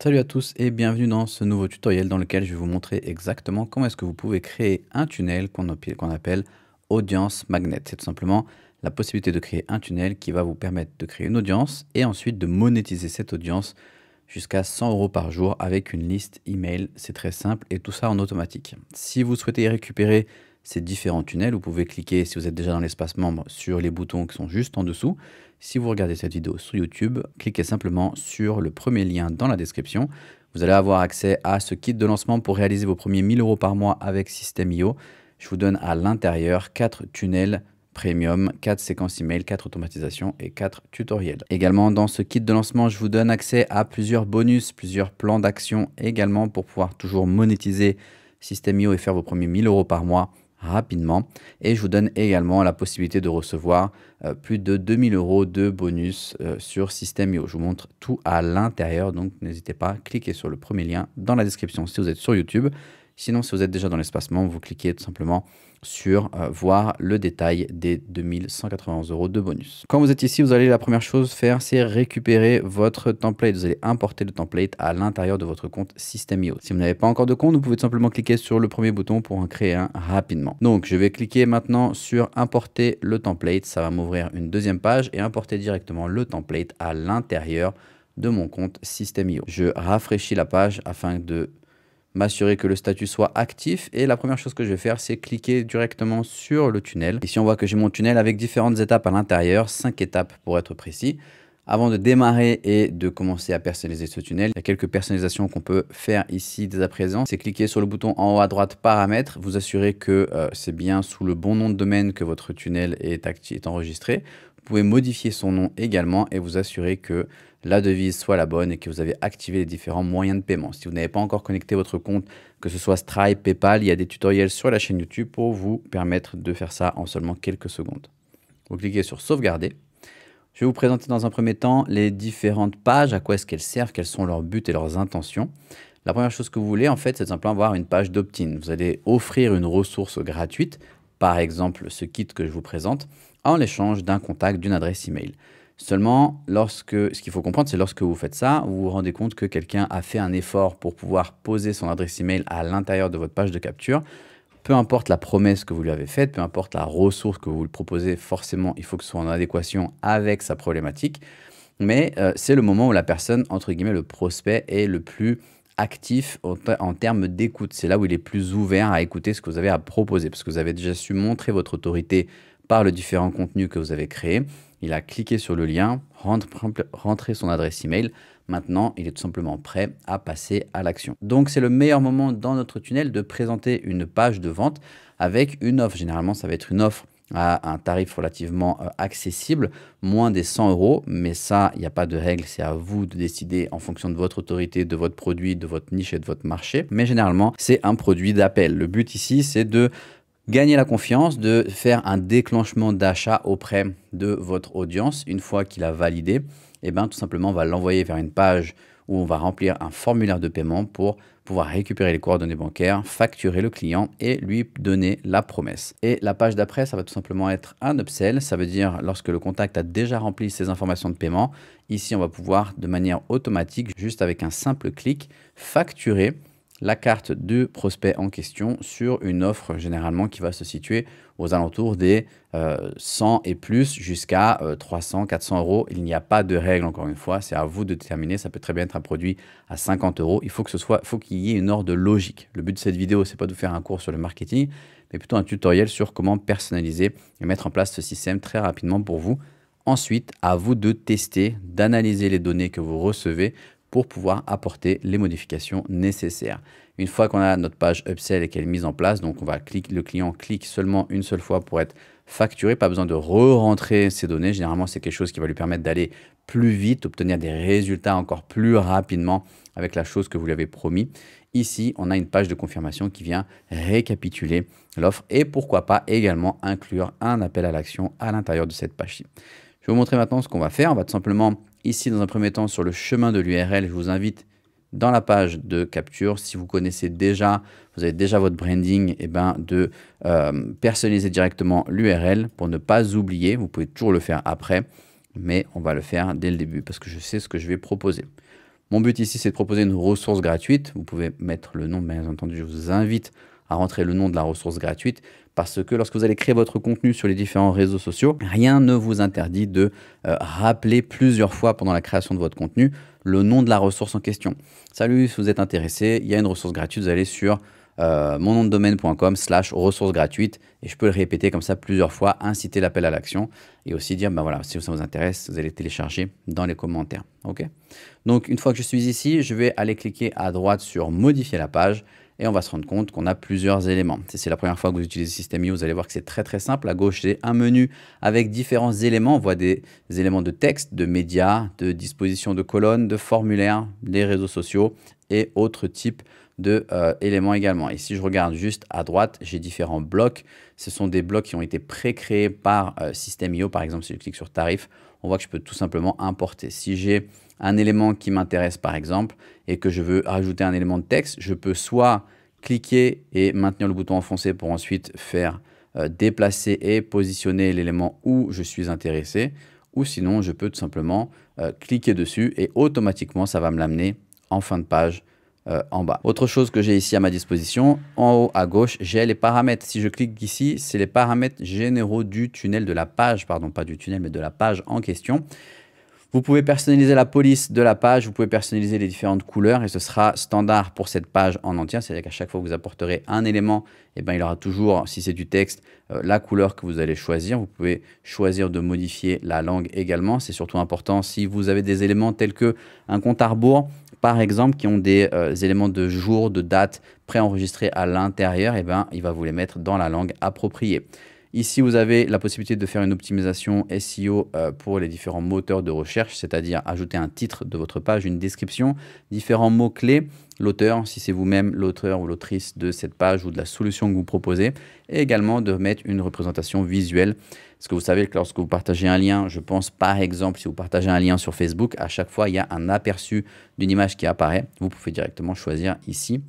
Salut à tous et bienvenue dans ce nouveau tutoriel dans lequel je vais vous montrer exactement comment est-ce que vous pouvez créer un tunnel qu'on appelle Audience Magnet. C'est tout simplement la possibilité de créer un tunnel qui va vous permettre de créer une audience et ensuite de monétiser cette audience jusqu'à 100 € par jour avec une liste email. C'est très simple et tout ça en automatique. Si vous souhaitez récupérer ces différents tunnels, vous pouvez cliquer, si vous êtes déjà dans l'espace membre, sur les boutons qui sont juste en dessous. Si vous regardez cette vidéo sur YouTube, cliquez simplement sur le premier lien dans la description. Vous allez avoir accès à ce kit de lancement pour réaliser vos premiers 1000 € par mois avec System.io. Je vous donne à l'intérieur 4 tunnels premium, 4 séquences email, 4 automatisations et 4 tutoriels. Également, dans ce kit de lancement, je vous donne accès à plusieurs bonus, plusieurs plans d'action également pour pouvoir toujours monétiser System.io et faire vos premiers 1000 € par mois rapidement. Et je vous donne également la possibilité de recevoir plus de 2000 € de bonus sur System.io. Je vous montre tout à l'intérieur, donc n'hésitez pas, cliquez sur le premier lien dans la description si vous êtes sur YouTube. Sinon, si vous êtes déjà dans l'espace membre, vous cliquez tout simplement sur voir le détail des 2191 € de bonus. Quand vous êtes ici, vous allez la première chose faire, c'est récupérer votre template. Vous allez importer le template à l'intérieur de votre compte System.io. Si vous n'avez pas encore de compte, vous pouvez tout simplement cliquer sur le premier bouton pour en créer un rapidement. Donc, je vais cliquer maintenant sur importer le template. Ça va m'ouvrir une deuxième page et importer directement le template à l'intérieur de mon compte System.io. Je rafraîchis la page afin de m'assurer que le statut soit actif et la première chose que je vais faire, c'est cliquer directement sur le tunnel. Ici on voit que j'ai mon tunnel avec différentes étapes à l'intérieur, 5 étapes pour être précis. Avant de démarrer et de commencer à personnaliser ce tunnel, il y a quelques personnalisations qu'on peut faire ici dès à présent. C'est cliquer sur le bouton en haut à droite paramètres, vous assurer que c'est bien sous le bon nom de domaine que votre tunnel est enregistré. Vous pouvez modifier son nom également et vous assurer que la devise soit la bonne et que vous avez activé les différents moyens de paiement. Si vous n'avez pas encore connecté votre compte, que ce soit Stripe, PayPal, il y a des tutoriels sur la chaîne YouTube pour vous permettre de faire ça en seulement quelques secondes. Vous cliquez sur sauvegarder. Je vais vous présenter dans un premier temps les différentes pages, à quoi est-ce qu'elles servent, quels sont leurs buts et leurs intentions. La première chose que vous voulez, en fait, c'est simplement avoir une page d'opt-in. Vous allez offrir une ressource gratuite, par exemple ce kit que je vous présente, en l'échange d'un contact, d'une adresse email. Seulement, ce qu'il faut comprendre, c'est lorsque vous faites ça, vous vous rendez compte que quelqu'un a fait un effort pour pouvoir poser son adresse email à l'intérieur de votre page de capture. Peu importe la promesse que vous lui avez faite, peu importe la ressource que vous lui proposez, forcément, il faut que ce soit en adéquation avec sa problématique. Mais c'est le moment où la personne, entre guillemets, le prospect, est le plus actif en termes d'écoute. C'est là où il est plus ouvert à écouter ce que vous avez à proposer, parce que vous avez déjà su montrer votre autorité par le différent contenu que vous avez créé. Il a cliqué sur le lien, rentré son adresse email. Maintenant, il est tout simplement prêt à passer à l'action. Donc, c'est le meilleur moment dans notre tunnel de présenter une page de vente avec une offre. Généralement, ça va être une offre à un tarif relativement accessible, moins des 100 €. Mais ça, il n'y a pas de règle. C'est à vous de décider en fonction de votre autorité, de votre produit, de votre niche et de votre marché. Mais généralement, c'est un produit d'appel. Le but ici, c'est de gagner la confiance, de faire un déclenchement d'achat auprès de votre audience. Une fois qu'il a validé, eh ben, tout simplement, on va l'envoyer vers une page où on va remplir un formulaire de paiement pour pouvoir récupérer les coordonnées bancaires, facturer le client et lui donner la promesse. Et la page d'après, ça va tout simplement être un upsell. Ça veut dire lorsque le contact a déjà rempli ses informations de paiement, ici, on va pouvoir de manière automatique, juste avec un simple clic, facturer la carte du prospect en question sur une offre généralement qui va se situer aux alentours des 100 et plus jusqu'à 300, 400 €. Il n'y a pas de règle, encore une fois, c'est à vous de déterminer. Ça peut très bien être un produit à 50 €. Il faut qu'il y ait une ordre logique. Le but de cette vidéo, c'est pas de vous faire un cours sur le marketing, mais plutôt un tutoriel sur comment personnaliser et mettre en place ce système très rapidement pour vous. Ensuite, à vous de tester, d'analyser les données que vous recevez pour pouvoir apporter les modifications nécessaires. Une fois qu'on a notre page upsell et qu'elle est mise en place, donc le client clique seulement une seule fois pour être facturé, pas besoin de re-rentrer ces données. Généralement, c'est quelque chose qui va lui permettre d'aller plus vite, obtenir des résultats encore plus rapidement avec la chose que vous lui avez promis. Ici, on a une page de confirmation qui vient récapituler l'offre et pourquoi pas également inclure un appel à l'action à l'intérieur de cette page-ci. Je vais vous montrer maintenant ce qu'on va faire. On va tout simplement, ici, dans un premier temps, sur le chemin de l'URL, je vous invite dans la page de capture, si vous connaissez déjà, vous avez déjà votre branding, et de personnaliser directement l'URL pour ne pas oublier. Vous pouvez toujours le faire après, mais on va le faire dès le début parce que je sais ce que je vais proposer. Mon but ici, c'est de proposer une ressource gratuite. Vous pouvez mettre le nom, bien entendu, je vous invite à rentrer le nom de la ressource gratuite parce que lorsque vous allez créer votre contenu sur les différents réseaux sociaux, rien ne vous interdit de rappeler plusieurs fois pendant la création de votre contenu le nom de la ressource en question. Salut, si vous êtes intéressé, il y a une ressource gratuite, vous allez sur monnomdedomaine.com/ressources gratuites et je peux le répéter comme ça plusieurs fois, inciter l'appel à l'action et aussi dire, ben voilà, si ça vous intéresse, vous allez télécharger dans les commentaires. Ok. Donc, une fois que je suis ici, je vais aller cliquer à droite sur modifier la page et on va se rendre compte qu'on a plusieurs éléments. Si c'est la première fois que vous utilisez System.io, vous allez voir que c'est très très simple. À gauche, c'est un menu avec différents éléments. On voit des éléments de texte, de médias, de disposition de colonnes, de formulaires, des réseaux sociaux et autres types d'éléments également. Et si je regarde juste à droite, j'ai différents blocs. Ce sont des blocs qui ont été pré-créés par System.io. Par exemple, si je clique sur tarif, on voit que je peux tout simplement importer. Si j'ai un élément qui m'intéresse par exemple et que je veux rajouter un élément de texte, je peux soit cliquer et maintenir le bouton enfoncé pour ensuite faire déplacer et positionner l'élément où je suis intéressé, ou sinon je peux tout simplement cliquer dessus et automatiquement ça va me l'amener en fin de page en bas. Autre chose que j'ai ici à ma disposition, en haut à gauche, j'ai les paramètres. Si je clique ici, c'est les paramètres généraux du tunnel, de la page, pardon, pas du tunnel, mais de la page en question. Vous pouvez personnaliser la police de la page, vous pouvez personnaliser les différentes couleurs et ce sera standard pour cette page en entière. C'est-à-dire qu'à chaque fois que vous apporterez un élément, eh ben, il aura toujours, si c'est du texte, la couleur que vous allez choisir. Vous pouvez choisir de modifier la langue également. C'est surtout important si vous avez des éléments tels que un compte à rebours, par exemple, qui ont des éléments de jour, de date préenregistrés à l'intérieur, eh ben, il va vous les mettre dans la langue appropriée. Ici, vous avez la possibilité de faire une optimisation SEO pour les différents moteurs de recherche, c'est-à-dire ajouter un titre de votre page, une description, différents mots-clés, l'auteur, si c'est vous-même l'auteur ou l'autrice de cette page ou de la solution que vous proposez, et également de mettre une représentation visuelle. Parce que vous savez que lorsque vous partagez un lien, je pense par exemple, si vous partagez un lien sur Facebook, à chaque fois, il y a un aperçu d'une image qui apparaît. Vous pouvez directement choisir ici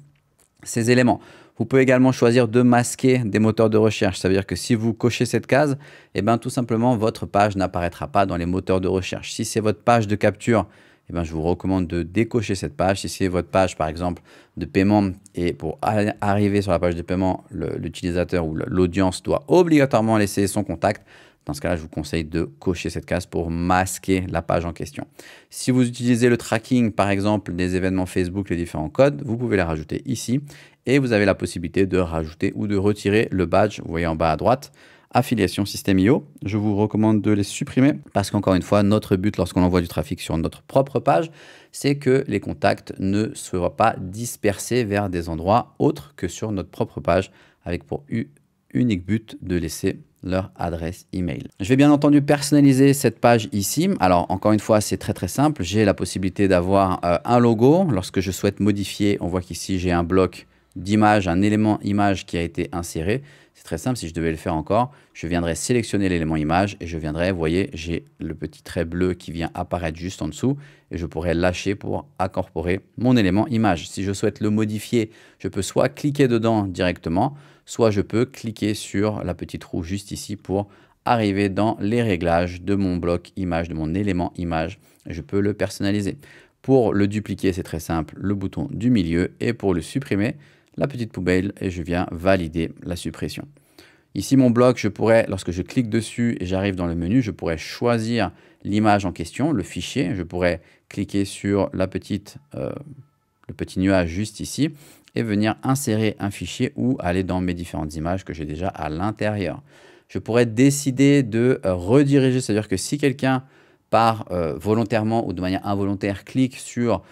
ces éléments. Vous pouvez également choisir de masquer des moteurs de recherche. Ça veut dire que si vous cochez cette case, eh ben, tout simplement, votre page n'apparaîtra pas dans les moteurs de recherche. Si c'est votre page de capture, eh ben, je vous recommande de décocher cette page. Si c'est votre page, par exemple, de paiement, et pour arriver sur la page de paiement, l'utilisateur ou l'audience doit obligatoirement laisser son contact. Dans ce cas-là, je vous conseille de cocher cette case pour masquer la page en question. Si vous utilisez le tracking, par exemple, des événements Facebook, les différents codes, vous pouvez les rajouter ici. Et vous avez la possibilité de rajouter ou de retirer le badge, vous voyez en bas à droite, affiliation System.io. Je vous recommande de les supprimer parce qu'encore une fois, notre but lorsqu'on envoie du trafic sur notre propre page, c'est que les contacts ne soient pas dispersés vers des endroits autres que sur notre propre page avec pour unique but de laisser leur adresse email. Je vais bien entendu personnaliser cette page ici. Alors encore une fois, c'est très très simple. J'ai la possibilité d'avoir un logo. Lorsque je souhaite modifier, on voit qu'ici j'ai un bloc d'image, un élément image qui a été inséré. C'est très simple, si je devais le faire encore, je viendrais sélectionner l'élément image et je viendrais, vous voyez, j'ai le petit trait bleu qui vient apparaître juste en dessous et je pourrais lâcher pour incorporer mon élément image. Si je souhaite le modifier, je peux soit cliquer dedans directement, soit je peux cliquer sur la petite roue juste ici pour arriver dans les réglages de mon bloc image, de mon élément image. Je peux le personnaliser. Pour le dupliquer, c'est très simple, le bouton du milieu et pour le supprimer, la petite poubelle et je viens valider la suppression. Ici, mon bloc, je pourrais, lorsque je clique dessus et j'arrive dans le menu, je pourrais choisir l'image en question, le fichier. Je pourrais cliquer sur le petit nuage juste ici et venir insérer un fichier ou aller dans mes différentes images que j'ai déjà à l'intérieur. Je pourrais décider de rediriger, c'est-à-dire que si quelqu'un volontairement ou de manière involontaire clique sur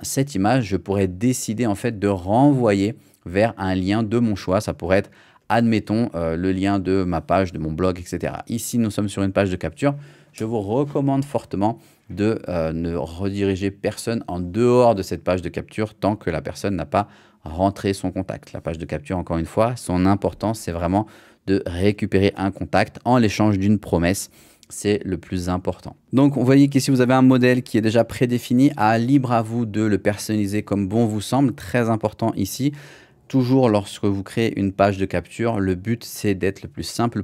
cette image, je pourrais décider en fait de renvoyer vers un lien de mon choix. Ça pourrait être, admettons, le lien de ma page, de mon blog, etc. Ici, nous sommes sur une page de capture. Je vous recommande fortement de ne rediriger personne en dehors de cette page de capture tant que la personne n'a pas rentré son contact. La page de capture, encore une fois, son importance, c'est vraiment de récupérer un contact en l'échange d'une promesse. C'est le plus important. Donc, vous voyez qu'ici, vous avez un modèle qui est déjà prédéfini. Libre à vous de le personnaliser comme bon vous semble. Très important ici. Toujours lorsque vous créez une page de capture, le but c'est d'être le plus simple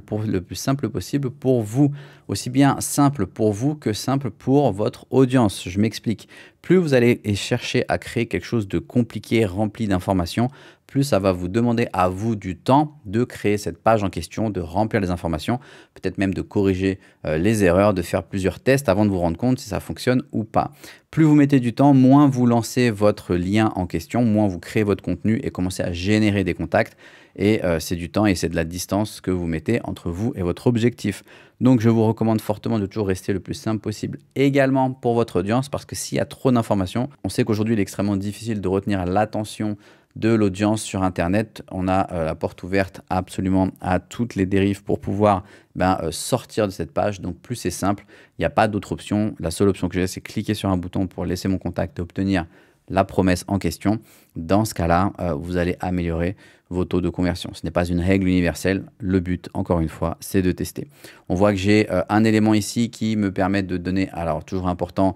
possible pour vous. aussi bien simple pour vous que simple pour votre audience. Je m'explique. Plus vous allez chercher à créer quelque chose de compliqué, rempli d'informations, plus ça va vous demander à vous du temps de créer cette page en question, de remplir les informations, peut-être même de corriger les erreurs, de faire plusieurs tests avant de vous rendre compte si ça fonctionne ou pas. Plus vous mettez du temps, moins vous lancez votre lien en question, moins vous créez votre contenu et commencez à générer des contacts. Et c'est du temps et c'est de la distance que vous mettez entre vous et votre objectif. Donc, je vous recommande fortement de toujours rester le plus simple possible également pour votre audience parce que s'il y a trop d'informations, on sait qu'aujourd'hui, il est extrêmement difficile de retenir l'attention de l'audience sur Internet. On a la porte ouverte absolument à toutes les dérives pour pouvoir sortir de cette page. Donc, plus c'est simple, il n'y a pas d'autre option. La seule option que j'ai, c'est cliquer sur un bouton pour laisser mon contact et obtenir la promesse en question. Dans ce cas-là, vous allez améliorer vos taux de conversion. Ce n'est pas une règle universelle. Le but, encore une fois, c'est de tester. On voit que j'ai un élément ici qui me permet de donner, alors toujours important,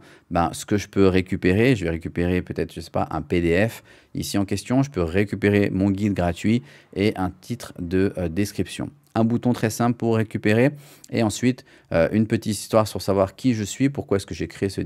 ce que je peux récupérer. Je vais récupérer peut-être, je sais pas, un PDF ici en question. Je peux récupérer mon guide gratuit et un titre de description. Un bouton très simple pour récupérer et ensuite une petite histoire sur savoir qui je suis, pourquoi est-ce que j'ai créé ce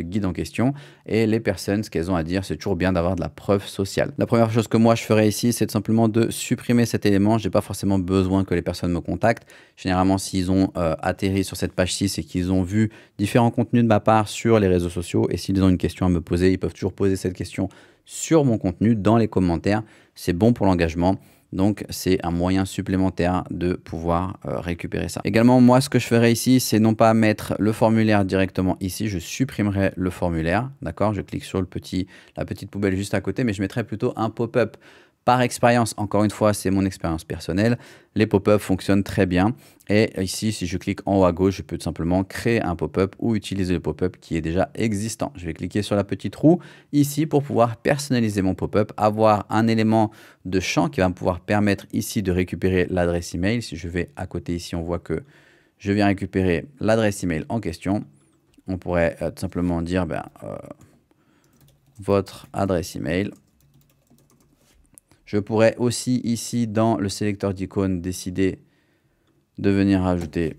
guide en question et les personnes, ce qu'elles ont à dire. C'est toujours bien d'avoir de la preuve sociale. La première chose que moi je ferais ici, c'est simplement de supprimer cet élément. Je n'ai pas forcément besoin que les personnes me contactent. Généralement, s'ils ont atterri sur cette page-ci, c'est qu'ils ont vu différents contenus de ma part sur les réseaux sociaux et s'ils ont une question à me poser, ils peuvent toujours poser cette question sur mon contenu dans les commentaires. C'est bon pour l'engagement. Donc, c'est un moyen supplémentaire de pouvoir récupérer ça. Également, moi, ce que je ferai ici, c'est non pas mettre le formulaire directement ici. Je supprimerai le formulaire, d'accord? Je clique sur la petite poubelle juste à côté, mais je mettrai plutôt un pop-up. Par expérience, encore une fois, c'est mon expérience personnelle. Les pop-up fonctionnent très bien. Et ici, si je clique en haut à gauche, je peux tout simplement créer un pop-up ou utiliser le pop-up qui est déjà existant. Je vais cliquer sur la petite roue ici pour pouvoir personnaliser mon pop-up, avoir un élément de champ qui va me pouvoir permettre ici de récupérer l'adresse email. Si je vais à côté ici, on voit que je viens récupérer l'adresse email en question. On pourrait tout simplement dire votre adresse email. Je pourrais aussi ici dans le sélecteur d'icônes décider de venir ajouter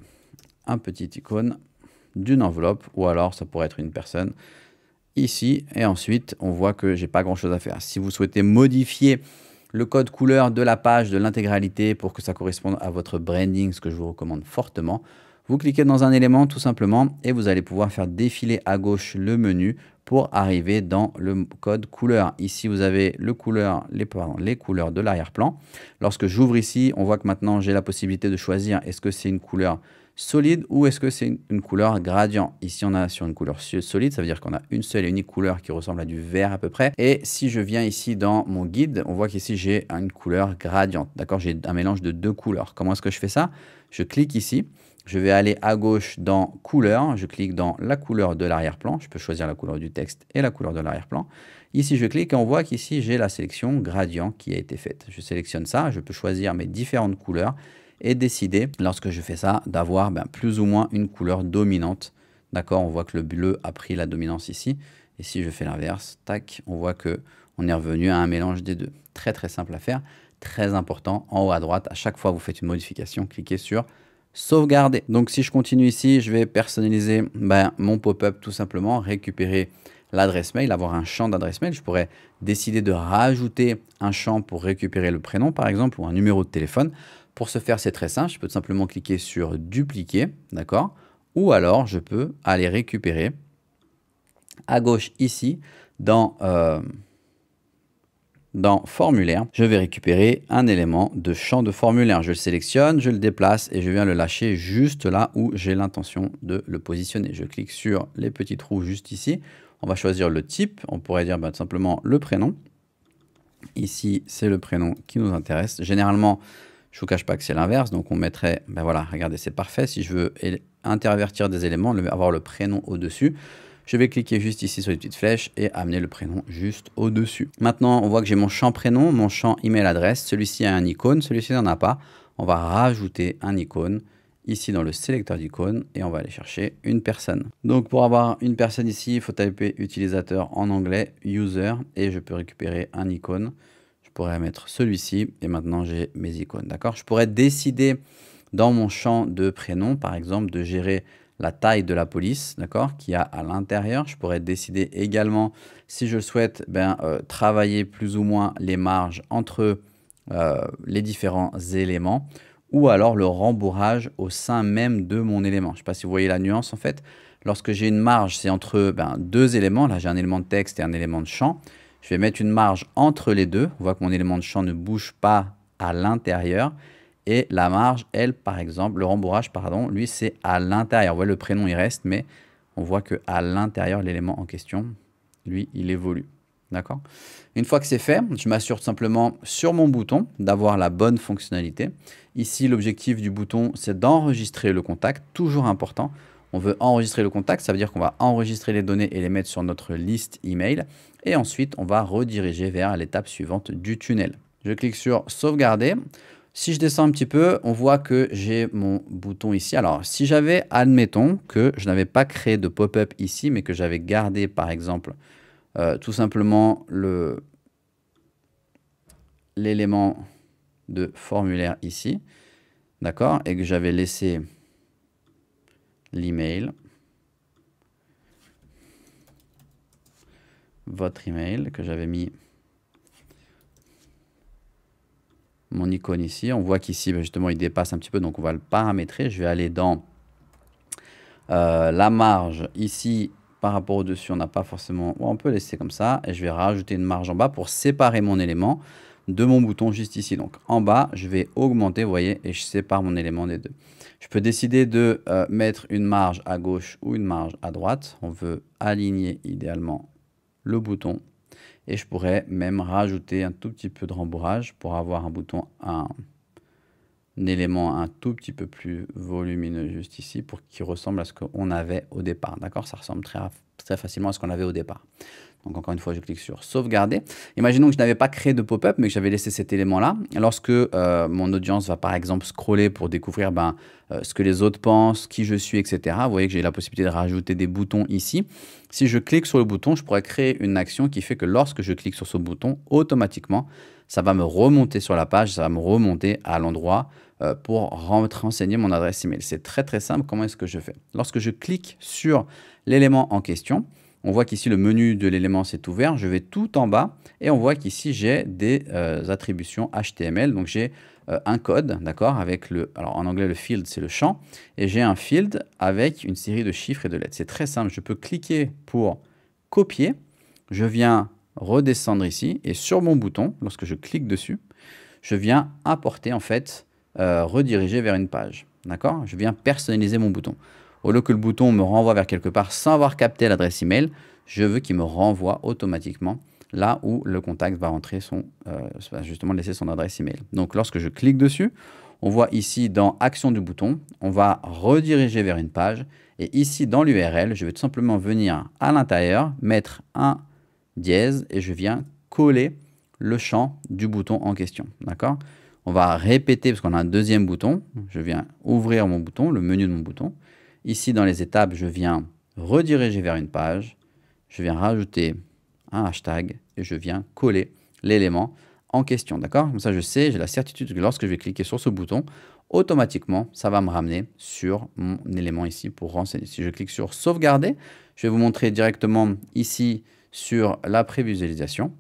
un petit icône d'une enveloppe ou alors ça pourrait être une personne ici et ensuite on voit que j'ai pas grand chose à faire. Si vous souhaitez modifier le code couleur de la page de l'intégralité pour que ça corresponde à votre branding, ce que je vous recommande fortement, vous cliquez dans un élément tout simplement et vous allez pouvoir faire défiler à gauche le menu pour arriver dans le code couleur. Ici, vous avez les couleurs de l'arrière-plan. Lorsque j'ouvre ici, on voit que maintenant, j'ai la possibilité de choisir est-ce que c'est une couleur solide ou est-ce que c'est une couleur gradient. Ici, on a sur une couleur solide, ça veut dire qu'on a une seule et unique couleur qui ressemble à du vert à peu près. Et si je viens ici dans mon guide, on voit qu'ici, j'ai une couleur gradiente. D'accord, j'ai un mélange de deux couleurs. Comment est-ce que je fais ça? Je clique ici. Je vais aller à gauche dans couleur, je clique dans la couleur de l'arrière-plan, je peux choisir la couleur du texte et la couleur de l'arrière-plan. Ici, je clique et on voit qu'ici, j'ai la sélection gradient qui a été faite. Je sélectionne ça, je peux choisir mes différentes couleurs et décider, lorsque je fais ça, d'avoir plus ou moins une couleur dominante. D'accord, on voit que le bleu a pris la dominance ici. Et si je fais l'inverse, tac, on voit qu'on est revenu à un mélange des deux. Très, très simple à faire, très important. En haut à droite, à chaque fois que vous faites une modification, cliquez sur sauvegarder. Donc si je continue ici, je vais personnaliser mon pop-up tout simplement, récupérer l'adresse mail, avoir un champ d'adresse mail. Je pourrais décider de rajouter un champ pour récupérer le prénom par exemple ou un numéro de téléphone. Pour ce faire, c'est très simple. Je peux tout simplement cliquer sur dupliquer, d'accord? Ou alors je peux aller récupérer à gauche ici dans formulaire, je vais récupérer un élément de champ de formulaire. Je le sélectionne, je le déplace et je viens le lâcher juste là où j'ai l'intention de le positionner. Je clique sur les petits trous juste ici. On va choisir le type. On pourrait dire tout simplement le prénom. Ici, c'est le prénom qui nous intéresse. Généralement, je ne vous cache pas que c'est l'inverse. Donc, on mettrait, voilà, regardez, c'est parfait. Si je veux intervertir des éléments, avoir le prénom au-dessus, je vais cliquer juste ici sur les petites flèches et amener le prénom juste au-dessus. Maintenant, on voit que j'ai mon champ prénom, mon champ email adresse. Celui-ci a un icône, celui-ci n'en a pas. On va rajouter un icône ici dans le sélecteur d'icônes et on va aller chercher une personne. Donc, pour avoir une personne ici, il faut taper utilisateur en anglais, user, et je peux récupérer un icône. Je pourrais mettre celui-ci et maintenant j'ai mes icônes. D'accord? Je pourrais décider dans mon champ de prénom, par exemple, de gérer la taille de la police, d'accord, qu'il y a à l'intérieur. Je pourrais décider également, si je souhaite, travailler plus ou moins les marges entre les différents éléments, ou alors le rembourrage au sein même de mon élément. Je ne sais pas si vous voyez la nuance en fait. Lorsque j'ai une marge, c'est entre deux éléments. Là, j'ai un élément de texte et un élément de champ. Je vais mettre une marge entre les deux. On voit que mon élément de champ ne bouge pas à l'intérieur. Et la marge, elle, par exemple, le rembourrage, pardon, lui, c'est à l'intérieur. Vous voyez, le prénom, il reste, mais on voit qu'à l'intérieur, l'élément en question, lui, il évolue. D'accord? Une fois que c'est fait, je m'assure tout simplement sur mon bouton d'avoir la bonne fonctionnalité. Ici, l'objectif du bouton, c'est d'enregistrer le contact, toujours important. On veut enregistrer le contact, ça veut dire qu'on va enregistrer les données et les mettre sur notre liste email. Et ensuite, on va rediriger vers l'étape suivante du tunnel. Je clique sur sauvegarder. Si je descends un petit peu, on voit que j'ai mon bouton ici. Alors, si j'avais, admettons que je n'avais pas créé de pop-up ici, mais que j'avais gardé, par exemple, tout simplement l'élément de formulaire ici, d'accord, et que j'avais laissé l'email, votre email, que j'avais mis mon icône ici. On voit qu'ici, justement, il dépasse un petit peu, donc on va le paramétrer. Je vais aller dans la marge ici. Par rapport au-dessus, on n'a pas forcément... on peut laisser comme ça. Et je vais rajouter une marge en bas pour séparer mon élément de mon bouton juste ici. Donc en bas, je vais augmenter, vous voyez, et je sépare mon élément des deux. Je peux décider de mettre une marge à gauche ou une marge à droite. On veut aligner idéalement le bouton. Et je pourrais même rajouter un tout petit peu de rembourrage pour avoir un bouton, un élément un tout petit peu plus volumineux juste ici pour qu'il ressemble à ce qu'on avait au départ. D'accord? Ça ressemble très facilement à ce qu'on avait au départ. Donc encore une fois, je clique sur sauvegarder. Imaginons que je n'avais pas créé de pop-up, mais que j'avais laissé cet élément-là. Lorsque mon audience va par exemple scroller pour découvrir ce que les autres pensent, qui je suis, etc. Vous voyez que j'ai la possibilité de rajouter des boutons ici. Si je clique sur le bouton, je pourrais créer une action qui fait que lorsque je clique sur ce bouton, automatiquement, ça va me remonter sur la page, ça va me remonter à l'endroit pour renseigner mon adresse email. C'est très très simple. Comment est-ce que je fais? Lorsque je clique sur l'élément en question, on voit qu'ici le menu de l'élément s'est ouvert. Je vais tout en bas et on voit qu'ici j'ai des attributions HTML. Donc j'ai un code, d'accord, avec alors en anglais le field c'est le champ, et j'ai un field avec une série de chiffres et de lettres. C'est très simple. Je peux cliquer pour copier. Je viens redescendre ici et sur mon bouton, lorsque je clique dessus, je viens importer en fait, rediriger vers une page. D'accord? Je viens personnaliser mon bouton. Au lieu que le bouton me renvoie vers quelque part sans avoir capté l'adresse email, je veux qu'il me renvoie automatiquement là où le contact va rentrer justement laisser son adresse email. Donc lorsque je clique dessus, on voit ici dans action du bouton, on va rediriger vers une page. Et ici dans l'URL, je vais tout simplement venir à l'intérieur, mettre un dièse et je viens coller le champ du bouton en question. D'accord? On va répéter parce qu'on a un deuxième bouton. Je viens ouvrir mon bouton, le menu de mon bouton. Ici, dans les étapes, je viens rediriger vers une page. Je viens rajouter un hashtag et je viens coller l'élément en question. D'accord? Comme ça, je sais, j'ai la certitude que lorsque je vais cliquer sur ce bouton, automatiquement, ça va me ramener sur mon élément ici pour renseigner. Si je clique sur sauvegarder, je vais vous montrer directement ici sur la prévisualisation.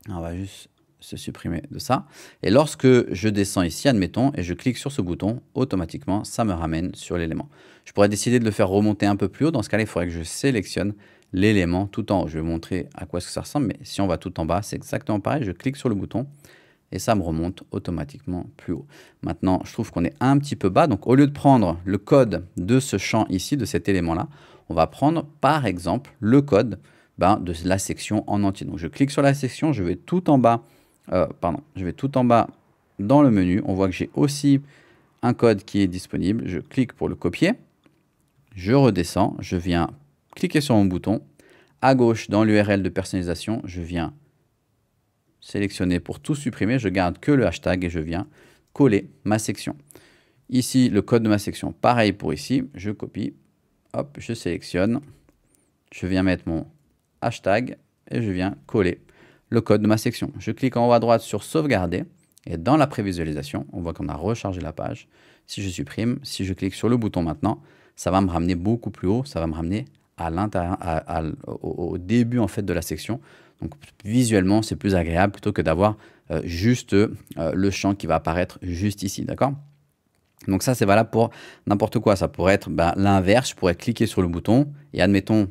On va juste se supprimer de ça. Et lorsque je descends ici, admettons, et je clique sur ce bouton, automatiquement, ça me ramène sur l'élément. Je pourrais décider de le faire remonter un peu plus haut. Dans ce cas-là, il faudrait que je sélectionne l'élément tout en haut. Je vais vous montrer à quoi ça ressemble, mais si on va tout en bas, c'est exactement pareil. Je clique sur le bouton et ça me remonte automatiquement plus haut. Maintenant, je trouve qu'on est un petit peu bas. Donc, au lieu de prendre le code de ce champ ici, de cet élément-là, on va prendre, par exemple, le code de la section en entier. Donc, je clique sur la section, je vais tout en bas. Je vais tout en bas dans le menu. On voit que j'ai aussi un code qui est disponible. Je clique pour le copier. Je redescends. Je viens cliquer sur mon bouton. À gauche, dans l'URL de personnalisation, je viens sélectionner pour tout supprimer. Je garde que le hashtag et je viens coller ma section. Ici, le code de ma section. Pareil pour ici. Je copie. Hop, je sélectionne. Je viens mettre mon hashtag et je viens coller le code de ma section. Je clique en haut à droite sur sauvegarder Et dans la prévisualisation, on voit qu'on a rechargé la page. Si je supprime, si je clique sur le bouton maintenant, ça va me ramener beaucoup plus haut, ça va me ramener à l'intérieur, au début en fait de la section. Donc visuellement, c'est plus agréable plutôt que d'avoir juste le champ qui va apparaître juste ici, d'accord? Donc ça, c'est valable pour n'importe quoi. Ça pourrait être l'inverse, je pourrais cliquer sur le bouton et admettons,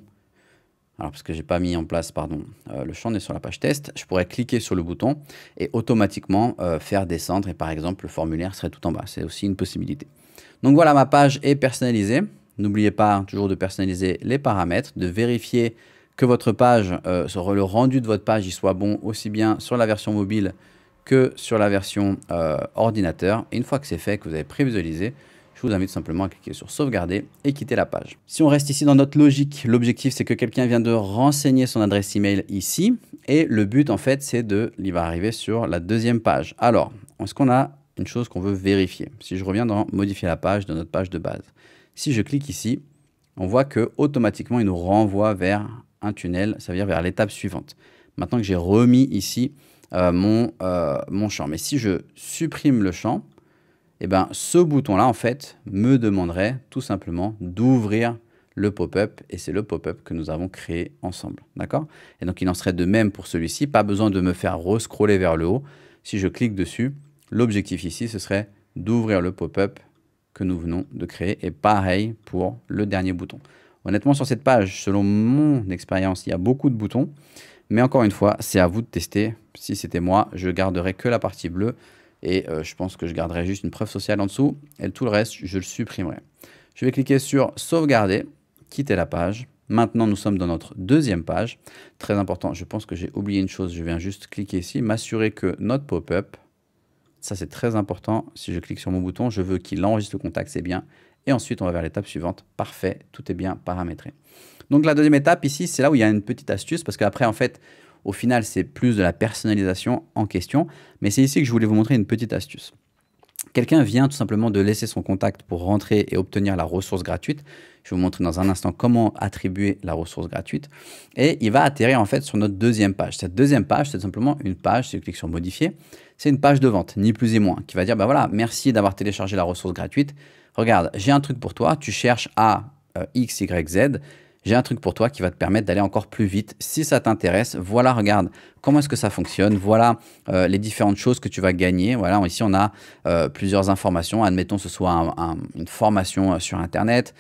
alors parce que j'ai pas mis en place, pardon, le champ, on est sur la page test, je pourrais cliquer sur le bouton et automatiquement faire descendre et par exemple le formulaire serait tout en bas. C'est aussi une possibilité. Donc voilà, ma page est personnalisée. N'oubliez pas toujours de personnaliser les paramètres, de vérifier que votre page, le rendu de votre page, il soit bon aussi bien sur la version mobile que sur la version ordinateur. Et une fois que c'est fait, que vous avez prévisualisé, je vous invite simplement à cliquer sur sauvegarder et quitter la page. Si on reste ici dans notre logique, l'objectif c'est que quelqu'un vient de renseigner son adresse email ici et le but en fait c'est il va arriver sur la deuxième page. Alors, est-ce qu'on a une chose qu'on veut vérifier? Si je reviens dans modifier la page, dans notre page de base, si je clique ici, on voit que automatiquement il nous renvoie vers un tunnel, ça veut dire vers l'étape suivante. Maintenant que j'ai remis ici mon champ. Mais si je supprime le champ, eh ben, ce bouton-là, en fait, me demanderait tout simplement d'ouvrir le pop-up. Et c'est le pop-up que nous avons créé ensemble. D'accord? Et donc, il en serait de même pour celui-ci. Pas besoin de me faire rescroller vers le haut. Si je clique dessus, l'objectif ici, ce serait d'ouvrir le pop-up que nous venons de créer. Et pareil pour le dernier bouton. Honnêtement, sur cette page, selon mon expérience, il y a beaucoup de boutons. Mais encore une fois, c'est à vous de tester. Si c'était moi, je garderais que la partie bleue. Et je pense que je garderai juste une preuve sociale en dessous. Et tout le reste, je le supprimerai. Je vais cliquer sur sauvegarder, quitter la page. Maintenant, nous sommes dans notre deuxième page. Très important, je pense que j'ai oublié une chose. Je viens juste cliquer ici, m'assurer que notre pop-up, ça c'est très important. Si je clique sur mon bouton, je veux qu'il enregistre le contact, c'est bien. Et ensuite, on va vers l'étape suivante. Parfait, tout est bien paramétré. Donc la deuxième étape ici, c'est là où il y a une petite astuce parce qu'après, en fait, au final, c'est plus de la personnalisation en question. Mais c'est ici que je voulais vous montrer une petite astuce. Quelqu'un vient tout simplement de laisser son contact pour rentrer et obtenir la ressource gratuite. Je vais vous montrer dans un instant comment attribuer la ressource gratuite. Et il va atterrir en fait sur notre deuxième page. Cette deuxième page, c'est simplement une page, si je clique sur modifier, c'est une page de vente, ni plus ni moins, qui va dire, bah voilà, merci d'avoir téléchargé la ressource gratuite. Regarde, j'ai un truc pour toi, tu cherches à X, Y, Z. J'ai un truc pour toi qui va te permettre d'aller encore plus vite. Si ça t'intéresse, voilà, regarde comment est-ce que ça fonctionne. Voilà les différentes choses que tu vas gagner. Voilà, ici, on a plusieurs informations. Admettons, ce soit une formation sur Internet.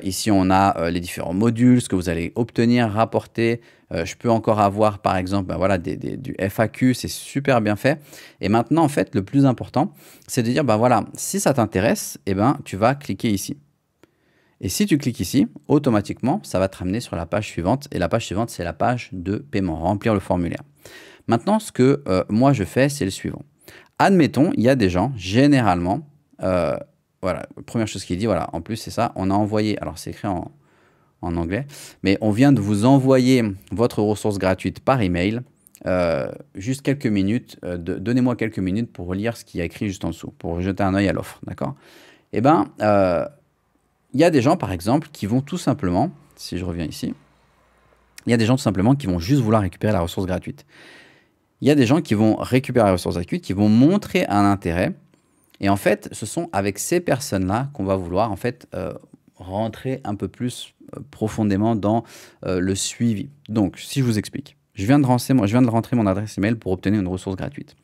Ici, on a les différents modules, ce que vous allez obtenir, rapporter. Je peux encore avoir, par exemple, voilà, du FAQ. C'est super bien fait. Et maintenant, en fait, le plus important, c'est de dire, bah voilà, si ça t'intéresse, eh ben, tu vas cliquer ici. Et si tu cliques ici, automatiquement, ça va te ramener sur la page suivante. Et la page suivante, c'est la page de paiement, remplir le formulaire. Maintenant, ce que moi, je fais, c'est le suivant. Admettons, il y a des gens, généralement, voilà, première chose qu'il dit, voilà, en plus, c'est ça, on a envoyé, alors c'est écrit en anglais, mais on vient de vous envoyer votre ressource gratuite par email. Juste quelques minutes, donnez-moi quelques minutes pour lire ce qu'il y a écrit juste en dessous, pour jeter un œil à l'offre, d'accord? Eh bien, il y a des gens, par exemple, qui vont tout simplement, si je reviens ici, il y a des gens tout simplement qui vont juste vouloir récupérer la ressource gratuite. Il y a des gens qui vont récupérer la ressource gratuite, qui vont montrer un intérêt. Et en fait, ce sont avec ces personnes-là qu'on va vouloir en fait rentrer un peu plus profondément dans le suivi. Donc, si je vous explique, je viens de rentrer mon adresse email pour obtenir une ressource gratuite.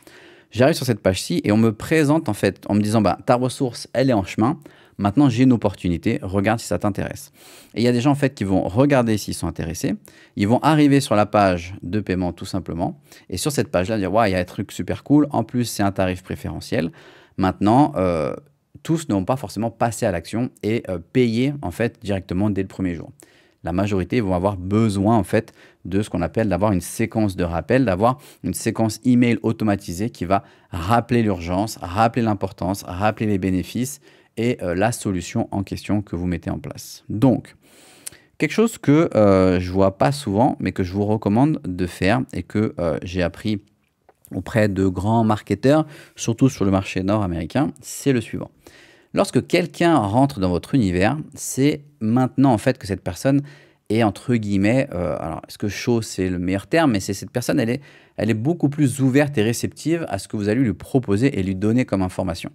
J'arrive sur cette page-ci et on me présente en fait en me disant bah, ta ressource, elle est en chemin. Maintenant, j'ai une opportunité, regarde si ça t'intéresse. Et il y a des gens en fait qui vont regarder s'ils sont intéressés. Ils vont arriver sur la page de paiement tout simplement. Et sur cette page-là, dire ouais, il y a un truc super cool. En plus, c'est un tarif préférentiel. Maintenant, tous ne vont pas forcément passer à l'action et payer en fait directement dès le premier jour. La majorité vont avoir besoin en fait de ce qu'on appelle d'avoir une séquence de rappel, d'avoir une séquence email automatisée qui va rappeler l'urgence, rappeler l'importance, rappeler les bénéfices et la solution en question que vous mettez en place. Donc, quelque chose que je vois pas souvent, mais que je vous recommande de faire et que j'ai appris auprès de grands marketeurs, surtout sur le marché nord-américain, c'est le suivant. Lorsque quelqu'un rentre dans votre univers, c'est maintenant en fait que cette personne, et entre guillemets, alors est-ce que chaud c'est le meilleur terme, mais c'est cette personne, elle est beaucoup plus ouverte et réceptive à ce que vous allez lui proposer et lui donner comme information.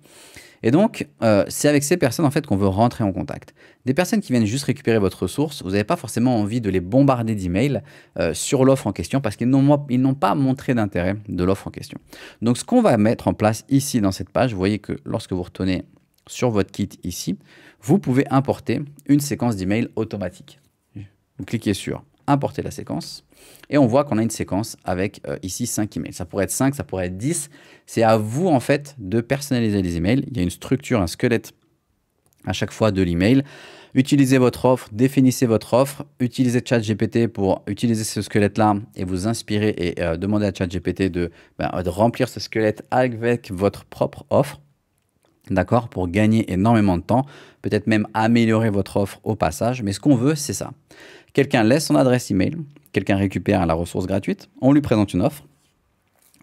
Et donc, c'est avec ces personnes en fait qu'on veut rentrer en contact. Des personnes qui viennent juste récupérer votre ressource, vous n'avez pas forcément envie de les bombarder d'emails sur l'offre en question parce qu'ils n'ont pas montré d'intérêt de l'offre en question. Donc, ce qu'on va mettre en place ici dans cette page, vous voyez que lorsque vous retournez sur votre kit ici, vous pouvez importer une séquence d'emails automatique. Vous cliquez sur importer la séquence et on voit qu'on a une séquence avec ici 5 emails. Ça pourrait être 5, ça pourrait être 10. C'est à vous en fait de personnaliser les emails. Il y a une structure, un squelette à chaque fois de l'email. Utilisez votre offre, définissez votre offre, utilisez ChatGPT pour utiliser ce squelette-là et vous inspirer et demander à ChatGPT de remplir ce squelette avec votre propre offre. D'accord, pour gagner énormément de temps, peut-être même améliorer votre offre au passage. Mais ce qu'on veut, c'est ça. Quelqu'un laisse son adresse email, quelqu'un récupère la ressource gratuite, on lui présente une offre.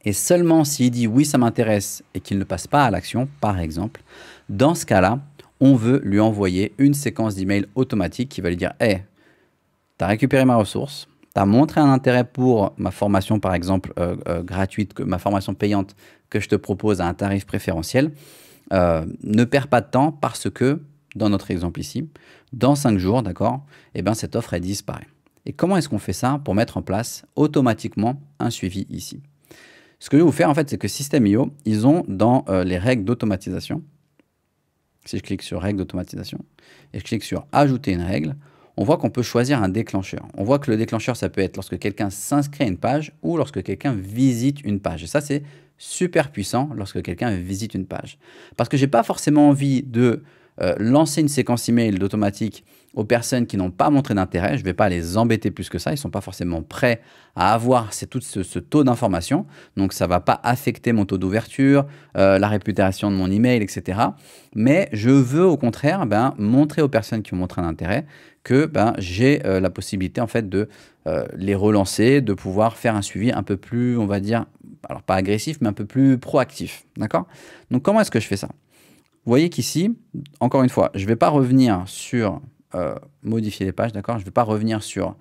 Et seulement s'il dit oui, ça m'intéresse et qu'il ne passe pas à l'action, par exemple, dans ce cas-là, on veut lui envoyer une séquence d'email automatique qui va lui dire hey, tu as récupéré ma ressource, tu as montré un intérêt pour ma formation, par exemple, gratuite, ma formation payante que je te propose à un tarif préférentiel. Ne perds pas de temps parce que, dans notre exemple ici, dans 5 jours, d'accord, eh ben, cette offre, elle disparaît. Et comment est-ce qu'on fait ça pour mettre en place automatiquement un suivi ici? Ce que je vais vous faire, en fait, c'est que System.io, ils ont dans les règles d'automatisation, si je clique sur règles d'automatisation et je clique sur ajouter une règle, on voit qu'on peut choisir un déclencheur. On voit que le déclencheur, ça peut être lorsque quelqu'un s'inscrit à une page ou lorsque quelqu'un visite une page. Et ça, c'est super puissant lorsque quelqu'un visite une page. Parce que je n'ai pas forcément envie de lancer une séquence email d'automatique aux personnes qui n'ont pas montré d'intérêt. Je ne vais pas les embêter plus que ça. Ils ne sont pas forcément prêts à avoir tout ce taux d'information. Donc, ça ne va pas affecter mon taux d'ouverture, la réputation de mon email, etc. Mais je veux au contraire montrer aux personnes qui ont montré un intérêt que j'ai la possibilité en fait de les relancer, de pouvoir faire un suivi un peu plus, on va dire, alors pas agressif, mais un peu plus proactif. D'accord? Donc, comment est-ce que je fais ça? Vous voyez qu'ici, encore une fois, je ne vais pas revenir sur modifier les pages, d'accord? Je ne vais pas revenir sur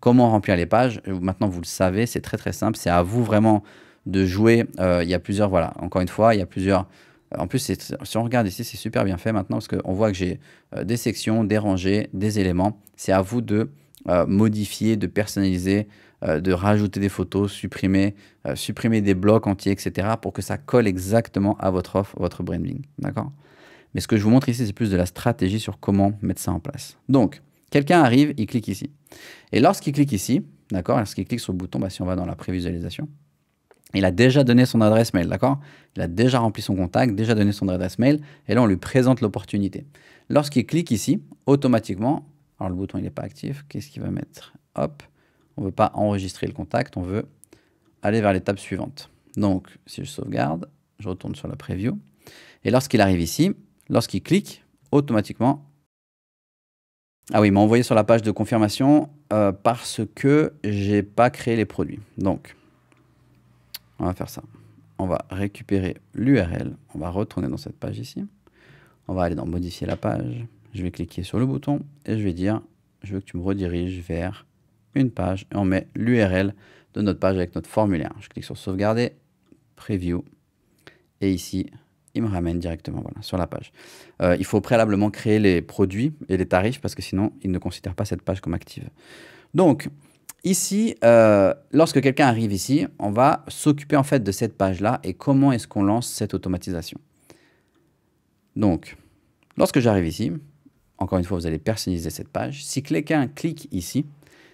comment remplir les pages. Maintenant, vous le savez, c'est très très simple. C'est à vous vraiment de jouer. Il y a plusieurs, voilà, encore une fois, il y a plusieurs. En plus, si on regarde ici, c'est super bien fait maintenant parce qu'on voit que j'ai des sections, des rangées, des éléments. C'est à vous de modifier, de personnaliser, de rajouter des photos, supprimer des blocs entiers, etc. pour que ça colle exactement à votre offre, votre branding. D'accord? Mais ce que je vous montre ici, c'est plus de la stratégie sur comment mettre ça en place. Donc, quelqu'un arrive, il clique ici. Et lorsqu'il clique ici, d'accord, lorsqu'il clique sur le bouton, si on va dans la prévisualisation, il a déjà donné son adresse mail, d'accord? Il a déjà rempli son contact, déjà donné son adresse mail, et là, on lui présente l'opportunité. Lorsqu'il clique ici, automatiquement, alors le bouton, il n'est pas actif, qu'est-ce qu'il va mettre? Hop, on ne veut pas enregistrer le contact, on veut aller vers l'étape suivante. Donc, si je sauvegarde, je retourne sur la preview, et lorsqu'il arrive ici, lorsqu'il clique, automatiquement, ah oui, il m'a envoyé sur la page de confirmation parce que j'ai pas créé les produits. Donc, on va faire ça. On va récupérer l'URL. On va retourner dans cette page ici. On va aller dans modifier la page. Je vais cliquer sur le bouton et je vais dire, je veux que tu me rediriges vers une page et on met l'URL de notre page avec notre formulaire. Je clique sur sauvegarder, preview et ici, il me ramène directement sur la page. Il faut préalablement créer les produits et les tarifs parce que sinon, il ne considère pas cette page comme active. Donc, ici, lorsque quelqu'un arrive ici, on va s'occuper en fait de cette page-là et comment est-ce qu'on lance cette automatisation. Donc, lorsque j'arrive ici, encore une fois, vous allez personnaliser cette page. Si quelqu'un clique ici,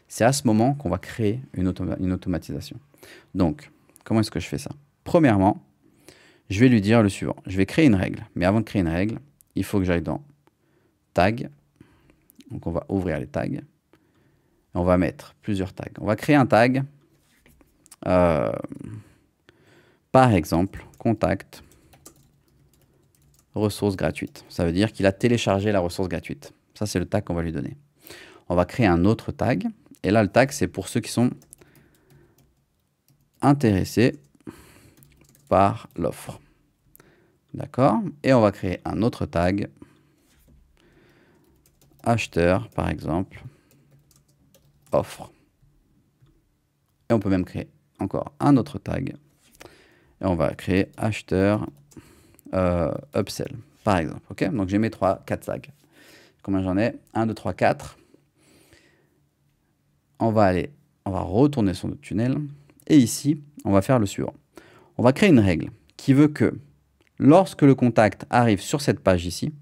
c'est à ce moment qu'on va créer une automatisation. Donc, comment est-ce que je fais ça? Premièrement, je vais lui dire le suivant. Je vais créer une règle. Mais avant de créer une règle, il faut que j'aille dans Tag. Donc, on va ouvrir les tags. On va mettre plusieurs tags. On va créer un tag. Par exemple, contact, ressource gratuite. Ça veut dire qu'il a téléchargé la ressource gratuite. Ça, c'est le tag qu'on va lui donner. On va créer un autre tag. Et là, le tag, c'est pour ceux qui sont intéressés par l'offre. D'accord? Et on va créer un autre tag. Acheteur, par exemple. offre. Et on peut même créer encore un autre tag. Et on va créer acheteur upsell, par exemple. Okay, donc j'ai mes 4 tags. Combien j'en ai? 1, 2, 3, 4. On va retourner sur notre tunnel. Et ici, on va faire le suivant. On va créer une règle qui veut que lorsque le contact arrive sur cette page ici,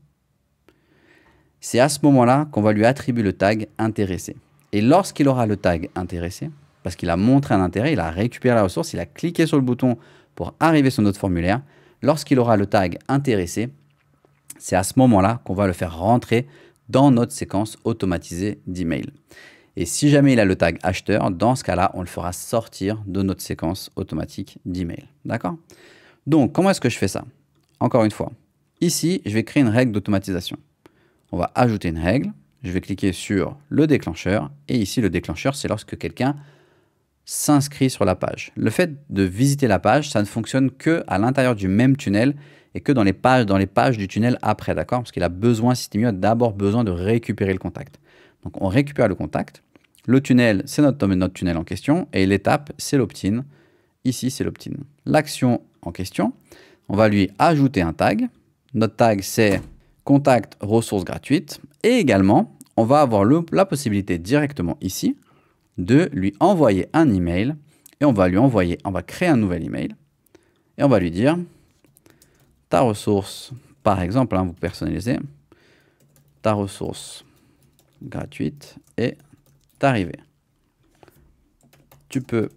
c'est à ce moment-là qu'on va lui attribuer le tag intéressé. Et lorsqu'il aura le tag intéressé, parce qu'il a montré un intérêt, il a récupéré la ressource, il a cliqué sur le bouton pour arriver sur notre formulaire, lorsqu'il aura le tag intéressé, c'est à ce moment-là qu'on va le faire rentrer dans notre séquence automatisée d'email. Et si jamais il a le tag acheteur, dans ce cas-là, on le fera sortir de notre séquence automatique d'email. D'accord? Donc, comment est-ce que je fais ça? Encore une fois, ici, je vais créer une règle d'automatisation. On va ajouter une règle. Je vais cliquer sur le déclencheur. Et ici, le déclencheur, c'est lorsque quelqu'un s'inscrit sur la page. Le fait de visiter la page, ça ne fonctionne que à l'intérieur du même tunnel et que dans les pages du tunnel après, d'accord? Parce qu'il a besoin, Système.io a d'abord besoin de récupérer le contact. Donc, on récupère le contact. Le tunnel, c'est notre tunnel en question. Et l'étape, c'est l'opt-in. Ici, c'est l'opt-in. L'action en question, on va lui ajouter un tag. Notre tag, c'est contact ressources gratuites. Et également, on va avoir la possibilité directement ici de lui envoyer un email. Et on va créer un nouvel email. Et on va lui dire, ta ressource, par exemple, vous personnalisez, ta ressource gratuite est arrivée. Tu peux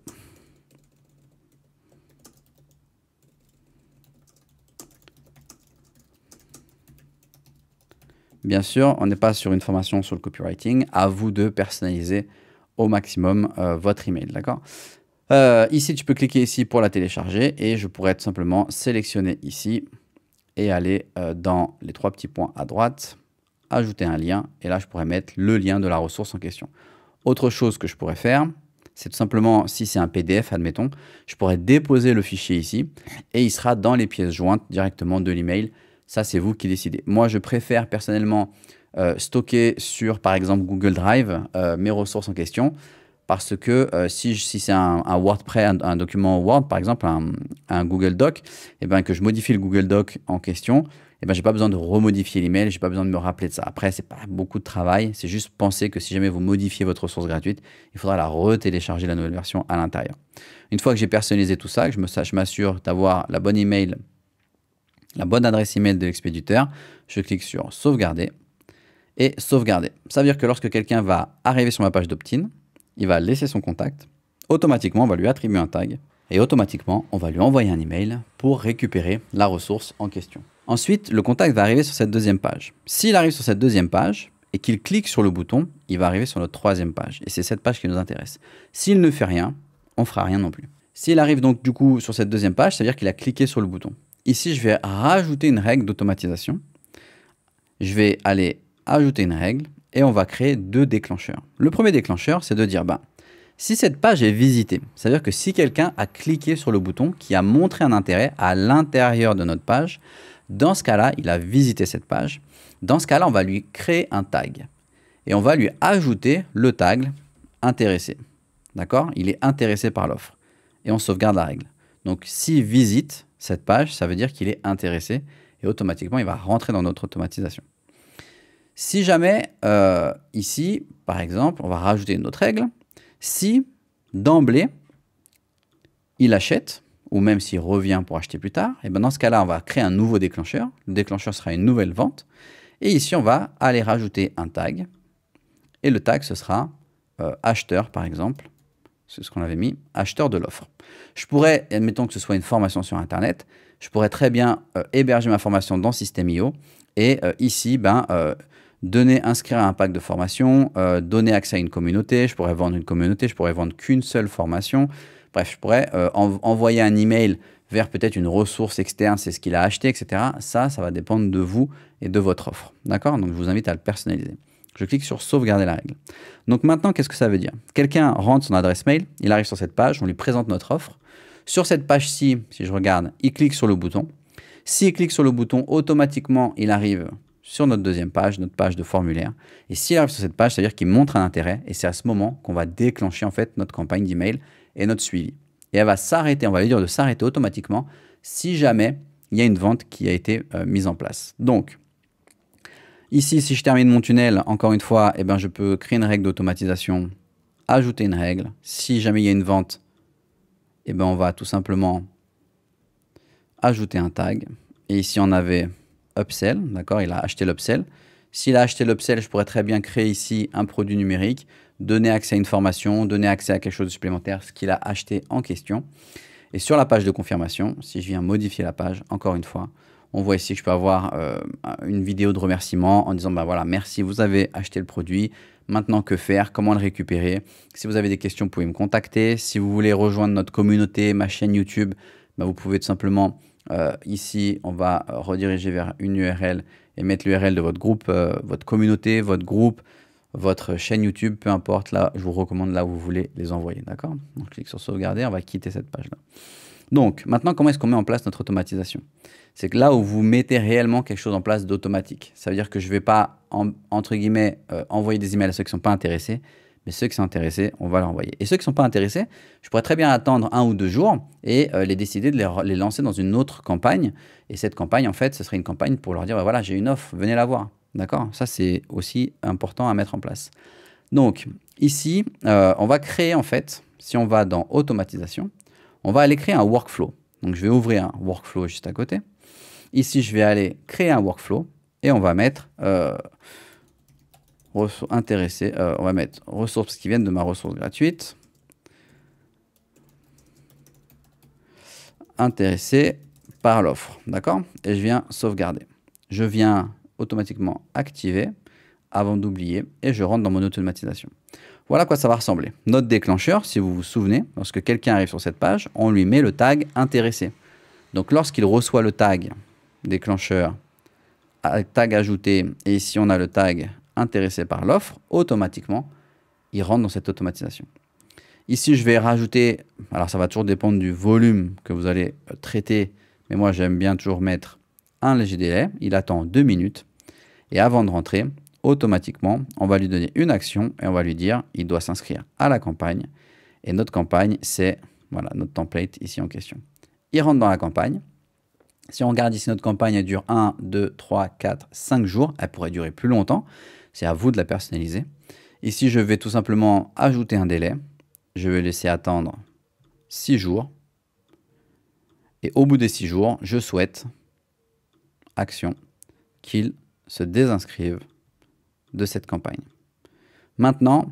bien sûr, on n'est pas sur une formation sur le copywriting. À vous de personnaliser au maximum votre email, d'accord? Ici, tu peux cliquer ici pour la télécharger et je pourrais tout simplement sélectionner ici et aller dans les 3 petits points à droite, ajouter un lien et là, je pourrais mettre le lien de la ressource en question. Autre chose que je pourrais faire, c'est tout simplement, si c'est un PDF, admettons, je pourrais déposer le fichier ici et il sera dans les pièces jointes directement de l'email. Ça, c'est vous qui décidez. Moi, je préfère personnellement stocker sur, par exemple, Google Drive mes ressources en question parce que si c'est un WordPress, un document Word, par exemple, un Google Doc, et ben, que je modifie le Google Doc en question, et ben, je n'ai pas besoin de remodifier l'email, je n'ai pas besoin de me rappeler de ça. Après, ce n'est pas beaucoup de travail, c'est juste penser que si jamais vous modifiez votre ressource gratuite, il faudra la retélécharger, la nouvelle version à l'intérieur. Une fois que j'ai personnalisé tout ça, que je m'assure d'avoir la bonne email, la bonne adresse email de l'expéditeur, je clique sur sauvegarder et sauvegarder. Ça veut dire que lorsque quelqu'un va arriver sur ma page d'opt-in, il va laisser son contact, automatiquement on va lui attribuer un tag et automatiquement on va lui envoyer un email pour récupérer la ressource en question. Ensuite, le contact va arriver sur cette deuxième page. S'il arrive sur cette deuxième page et qu'il clique sur le bouton, il va arriver sur notre troisième page et c'est cette page qui nous intéresse. S'il ne fait rien, on fera rien non plus. S'il arrive donc du coup sur cette deuxième page, ça veut dire qu'il a cliqué sur le bouton. Ici, je vais rajouter une règle d'automatisation. Je vais aller ajouter une règle et on va créer 2 déclencheurs. Le premier déclencheur, c'est de dire, si cette page est visitée, ça veut dire que si quelqu'un a cliqué sur le bouton qui a montré un intérêt à l'intérieur de notre page, dans ce cas-là, il a visité cette page. Dans ce cas-là, on va lui créer un tag et on va lui ajouter le tag intéressé. D'accord? Il est intéressé par l'offre et on sauvegarde la règle. Donc, s'il visite cette page, ça veut dire qu'il est intéressé et automatiquement, il va rentrer dans notre automatisation. Si jamais, ici, par exemple, on va rajouter une autre règle. Si, d'emblée, il achète, ou même s'il revient pour acheter plus tard, et ben dans ce cas-là, on va créer un nouveau déclencheur. Le déclencheur sera une nouvelle vente. Et ici, on va aller rajouter un tag. Et le tag, ce sera acheteur, par exemple. C'est ce qu'on avait mis, acheteur de l'offre. Je pourrais, admettons que ce soit une formation sur Internet, je pourrais très bien héberger ma formation dans Système.io et ici, inscrire à un pack de formation, donner accès à une communauté, je pourrais vendre une communauté, je pourrais vendre qu'une seule formation. Bref, je pourrais envoyer un email vers peut-être une ressource externe, c'est ce qu'il a acheté, etc. Ça va dépendre de vous et de votre offre. D'accord? Donc, je vous invite à le personnaliser. Je clique sur sauvegarder la règle. Donc maintenant, qu'est-ce que ça veut dire? Quelqu'un rentre son adresse mail, il arrive sur cette page, on lui présente notre offre. Sur cette page-ci, si je regarde, il clique sur le bouton. S'il clique sur le bouton, automatiquement, il arrive sur notre deuxième page, notre page de formulaire. Et s'il arrive sur cette page, c'est-à-dire qu'il montre un intérêt. Et c'est à ce moment qu'on va déclencher en fait notre campagne d'email et notre suivi. Et elle va s'arrêter, on va lui dire de s'arrêter automatiquement si jamais il y a une vente qui a été mise en place. Donc, ici, si je termine mon tunnel, encore une fois, eh ben, je peux créer une règle d'automatisation, ajouter une règle. Si jamais il y a une vente, eh ben, on va tout simplement ajouter un tag. Et ici, on avait upsell, d'accord, il a acheté l'upsell. S'il a acheté l'upsell, je pourrais très bien créer ici un produit numérique, donner accès à une formation, donner accès à quelque chose de supplémentaire, ce qu'il a acheté en question. Et sur la page de confirmation, si je viens modifier la page, encore une fois, on voit ici que je peux avoir une vidéo de remerciement en disant, bah voilà, merci, vous avez acheté le produit. Maintenant, que faire? Comment le récupérer? Si vous avez des questions, vous pouvez me contacter. Si vous voulez rejoindre notre communauté, ma chaîne YouTube, bah, vous pouvez tout simplement, ici, on va rediriger vers une URL et mettre l'URL de votre groupe, votre communauté, votre groupe, votre chaîne YouTube, peu importe. Là, je vous recommande là où vous voulez les envoyer, d'accord? Donc, clique sur sauvegarder, on va quitter cette page-là. Donc, maintenant, comment est-ce qu'on met en place notre automatisation? C'est que là où vous mettez réellement quelque chose en place d'automatique. Ça veut dire que je ne vais pas, entre guillemets, envoyer des emails à ceux qui ne sont pas intéressés, mais ceux qui sont intéressés, on va leur envoyer. Et ceux qui ne sont pas intéressés, je pourrais très bien attendre 1 ou 2 jours et les décider de les lancer dans une autre campagne. Et cette campagne, en fait, ce serait une campagne pour leur dire, bah, voilà, j'ai une offre, venez la voir. D'accord? Ça, c'est aussi important à mettre en place. Donc, ici, on va créer, en fait, si on va dans automatisation, on va aller créer un workflow. Donc, je vais ouvrir un workflow juste à côté. Ici, je vais aller créer un workflow et on va mettre intéressé. On va mettre ressources qui viennent de ma ressource gratuite. Intéressé par l'offre. D'accord? Et je viens sauvegarder. Je viens automatiquement activer avant d'oublier et je rentre dans mon automatisation. Voilà à quoi ça va ressembler. Notre déclencheur, si vous vous souvenez, lorsque quelqu'un arrive sur cette page, on lui met le tag intéressé. Donc lorsqu'il reçoit le tag déclencheur, tag ajouté, et ici on a le tag intéressé par l'offre, automatiquement, il rentre dans cette automatisation. Ici, je vais rajouter, alors ça va toujours dépendre du volume que vous allez traiter, mais moi j'aime bien toujours mettre un léger délai, il attend 2 minutes, et avant de rentrer, automatiquement, on va lui donner une action et on va lui dire, il doit s'inscrire à la campagne, et notre campagne, c'est, voilà, notre template ici en question. Il rentre dans la campagne. Si on regarde ici, notre campagne, elle dure 1, 2, 3, 4, 5 jours. Elle pourrait durer plus longtemps. C'est à vous de la personnaliser. Ici, je vais tout simplement ajouter un délai. Je vais laisser attendre 6 jours. Et au bout des 6 jours, je souhaite, action, qu'il se désinscrive de cette campagne. Maintenant,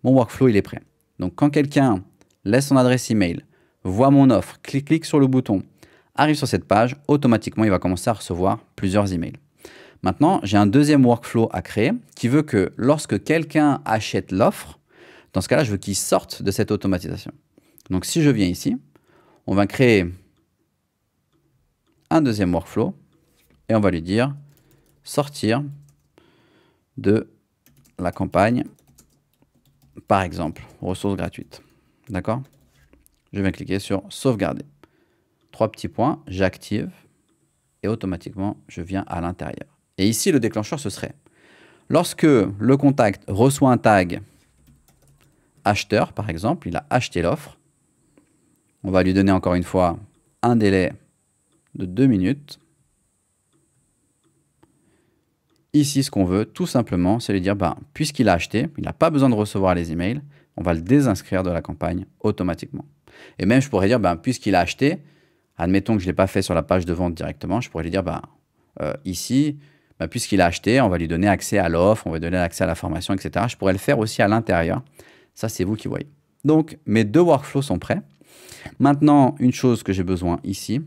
mon workflow, il est prêt. Donc, quand quelqu'un laisse son adresse email, voit mon offre, clique sur le bouton, arrive sur cette page, automatiquement, il va commencer à recevoir plusieurs emails. Maintenant, j'ai un deuxième workflow à créer qui veut que lorsque quelqu'un achète l'offre, dans ce cas-là, je veux qu'il sorte de cette automatisation. Donc, si je viens ici, on va créer un deuxième workflow et on va lui dire sortir de la campagne, par exemple, ressources gratuites. D'accord? Je viens cliquer sur sauvegarder. 3 petits points, j'active et automatiquement, je viens à l'intérieur. Et ici, le déclencheur, ce serait lorsque le contact reçoit un tag acheteur, par exemple, il a acheté l'offre, on va lui donner encore une fois un délai de 2 minutes. Ici, ce qu'on veut, tout simplement, c'est lui dire, ben, puisqu'il a acheté, il n'a pas besoin de recevoir les emails, on va le désinscrire de la campagne automatiquement. Et même, je pourrais dire, ben, puisqu'il a acheté, admettons que je ne l'ai pas fait sur la page de vente directement, je pourrais lui dire, ben, ici, ben, puisqu'il a acheté, on va lui donner accès à l'offre, on va lui donner accès à la formation, etc. Je pourrais le faire aussi à l'intérieur. Ça, c'est vous qui voyez. Donc, mes 2 workflows sont prêts. Maintenant, une chose que j'ai besoin ici,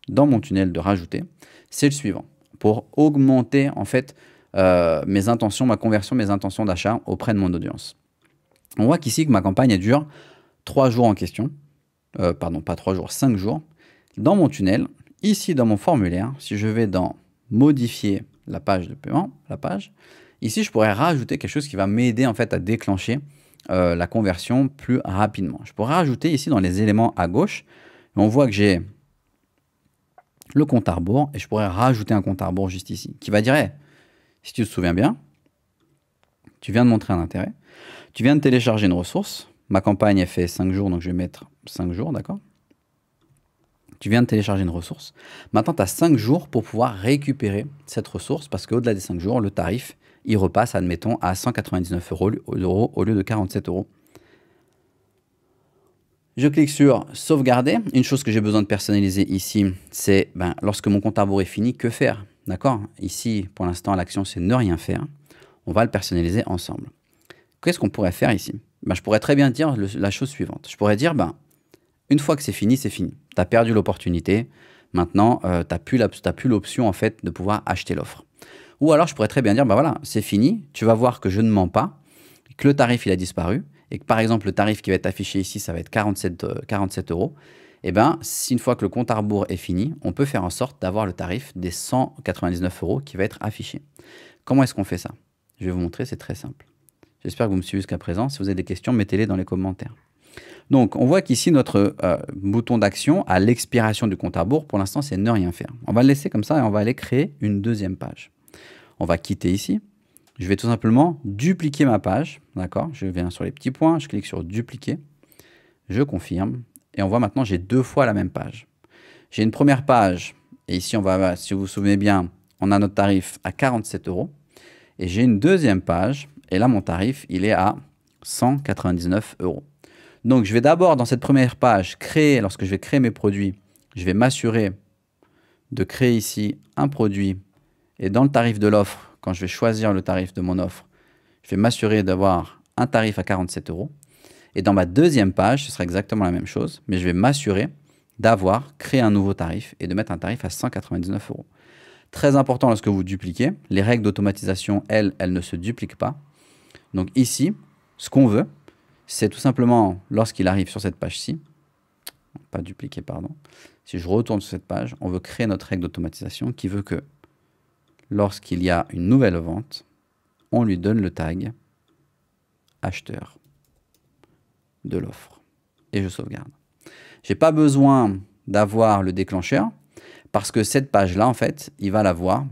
dans mon tunnel de rajouter, c'est le suivant. Pour augmenter, en fait, mes intentions, ma conversion, mes intentions d'achat auprès de mon audience. On voit qu'ici, que ma campagne, elle dure 3 jours en question. Pardon, pas 3 jours, 5 jours. Dans mon tunnel, ici, dans mon formulaire, si je vais dans modifier la page de paiement, ici, je pourrais rajouter quelque chose qui va m'aider, en fait, à déclencher la conversion plus rapidement. Je pourrais rajouter ici, dans les éléments à gauche, on voit que j'ai le compte à rebours et je pourrais rajouter un compte à rebours juste ici qui va dire hey, Si tu te souviens bien, tu viens de montrer un intérêt. Tu viens de télécharger une ressource. Ma campagne, elle fait 5 jours, donc je vais mettre 5 jours, d'accord? Tu viens de télécharger une ressource. Maintenant, tu as 5 jours pour pouvoir récupérer cette ressource parce qu'au-delà des 5 jours, le tarif, il repasse, admettons, à 199 euros au lieu de 47 euros. Je clique sur sauvegarder. Une chose que j'ai besoin de personnaliser ici, c'est lorsque mon compte à rebours est fini, que faire? D'accord? Ici, pour l'instant, l'action, c'est ne rien faire. On va le personnaliser ensemble. Qu'est-ce qu'on pourrait faire ici? Je pourrais très bien dire la chose suivante. Je pourrais dire, une fois que c'est fini, c'est fini. Tu as perdu l'opportunité. Maintenant, tu n'as plus l'option en fait de pouvoir acheter l'offre. Ou alors, je pourrais très bien dire, voilà, c'est fini. Tu vas voir que je ne mens pas, que le tarif, il a disparu. Et que par exemple, le tarif qui va être affiché ici, ça va être 47 euros. Et si une fois que le compte à rebours est fini, on peut faire en sorte d'avoir le tarif des 199 euros qui va être affiché. Comment est-ce qu'on fait ça? Je vais vous montrer, c'est très simple. J'espère que vous me suivez jusqu'à présent. Si vous avez des questions, mettez-les dans les commentaires. Donc, on voit qu'ici, notre bouton d'action à l'expiration du compte à rebours, pour l'instant, c'est ne rien faire. On va le laisser comme ça et on va aller créer une deuxième page. On va quitter ici. Je vais tout simplement dupliquer ma page. D'accord? Je viens sur les petits points, je clique sur dupliquer. Je confirme. Et on voit maintenant, j'ai 2 fois la même page. J'ai une première page. Et ici, si vous vous souvenez bien, on a notre tarif à 47 euros. Et j'ai une deuxième page. Et là, mon tarif, il est à 199 euros. Donc, je vais d'abord, dans cette première page, lorsque je vais créer mes produits, je vais m'assurer de créer ici un produit. Et dans le tarif de l'offre, quand je vais choisir le tarif de mon offre, je vais m'assurer d'avoir un tarif à 47 euros. Et dans ma deuxième page, ce sera exactement la même chose, mais je vais m'assurer d'avoir créé un nouveau tarif et de mettre un tarif à 199 euros. Très important lorsque vous dupliquez, les règles d'automatisation, elles ne se dupliquent pas. Donc ici, ce qu'on veut, c'est tout simplement, lorsqu'il arrive sur cette page-ci, pas dupliquer, pardon, si je retourne sur cette page, on veut créer notre règle d'automatisation qui veut que lorsqu'il y a une nouvelle vente, on lui donne le tag acheteur de l'offre. Et je sauvegarde. Je n'ai pas besoin d'avoir le déclencheur parce que cette page-là, en fait, il va la voir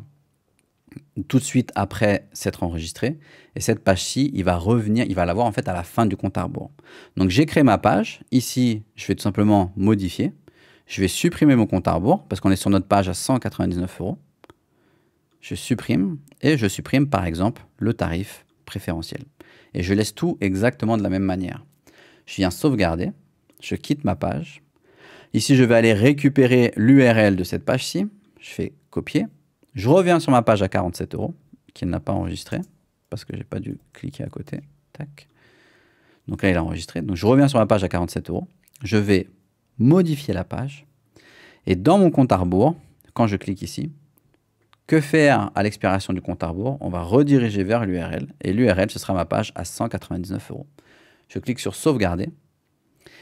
tout de suite après s'être enregistré. Et cette page-ci, il va revenir, il va la voir en fait à la fin du compte à rebours. Donc j'ai créé ma page. Ici, je vais tout simplement modifier. Je vais supprimer mon compte à rebours parce qu'on est sur notre page à 199 euros. Je supprime et je supprime par exemple le tarif préférentiel. Et je laisse tout exactement de la même manière. Je viens sauvegarder, je quitte ma page. Ici, je vais aller récupérer l'URL de cette page-ci. Je fais copier. Je reviens sur ma page à 47 euros, qui n'a pas enregistré, parce que je n'ai pas dû cliquer à côté. Tac. Donc là, il a enregistré. Donc je reviens sur ma page à 47 euros. Je vais modifier la page. Et dans mon compte à rebours, quand je clique ici, que faire à l'expiration du compte à rebours? On va rediriger vers l'URL. Et l'URL, ce sera ma page à 199 euros. Je clique sur sauvegarder.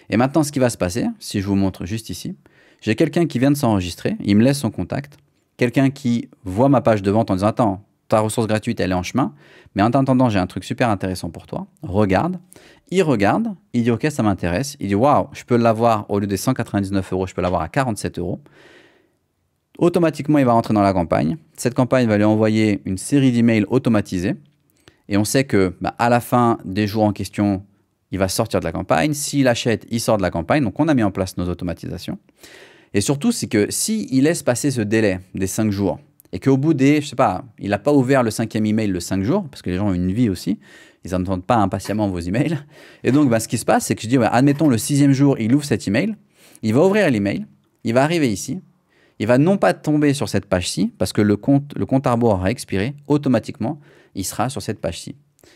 Et maintenant, ce qui va se passer, si je vous montre juste ici, j'ai quelqu'un qui vient de s'enregistrer. Il me laisse son contact. Quelqu'un qui voit ma page de vente en disant « Attends, ta ressource gratuite, elle est en chemin. Mais en attendant, j'ai un truc super intéressant pour toi. Regarde. » Il regarde. Il dit « Ok, ça m'intéresse. » Il dit « Waouh, je peux l'avoir au lieu des 199 euros, je peux l'avoir à 47 euros. » Automatiquement, il va rentrer dans la campagne. Cette campagne va lui envoyer une série d'emails automatisés. Et on sait que à la fin des jours en question, il va sortir de la campagne. S'il achète, il sort de la campagne. Donc, on a mis en place nos automatisations. Et surtout, c'est que s'il laisse passer ce délai des 5 jours et qu'au bout des, je sais pas, il n'a pas ouvert le 5e email le 5 jours, parce que les gens ont une vie aussi, ils n'entendent pas impatiemment vos emails. Et donc, ce qui se passe, c'est que je dis, admettons le 6e jour, il ouvre cet email, il va ouvrir l'email, il va arriver ici, il va non pas tomber sur cette page-ci, parce que le compte à rebours aura expiré, automatiquement, il sera sur cette page-ci.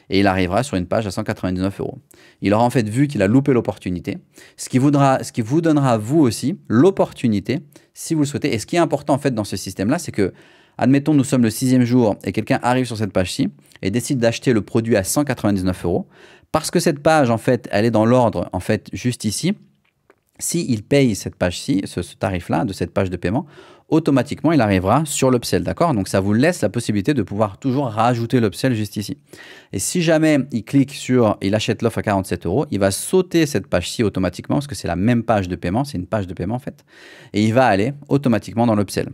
Et il arrivera sur une page à 199 euros. Il aura en fait vu qu'il a loupé l'opportunité, ce qui vous donnera à vous aussi l'opportunité, si vous le souhaitez. Et ce qui est important en fait dans ce système-là, c'est que, admettons, nous sommes le 6e jour et quelqu'un arrive sur cette page-ci et décide d'acheter le produit à 199 euros, parce que cette page, en fait, elle est dans l'ordre, en fait, juste ici. S'il paye cette page-ci, ce tarif-là, de cette page de paiement, automatiquement, il arrivera sur l'upsell, d'accord? Donc, ça vous laisse la possibilité de pouvoir toujours rajouter l'upsell juste ici. Et si jamais il clique sur, il achète l'offre à 47 euros, il va sauter cette page-ci automatiquement, parce que c'est la même page de paiement, c'est une page de paiement en fait, et il va aller automatiquement dans l'upsell.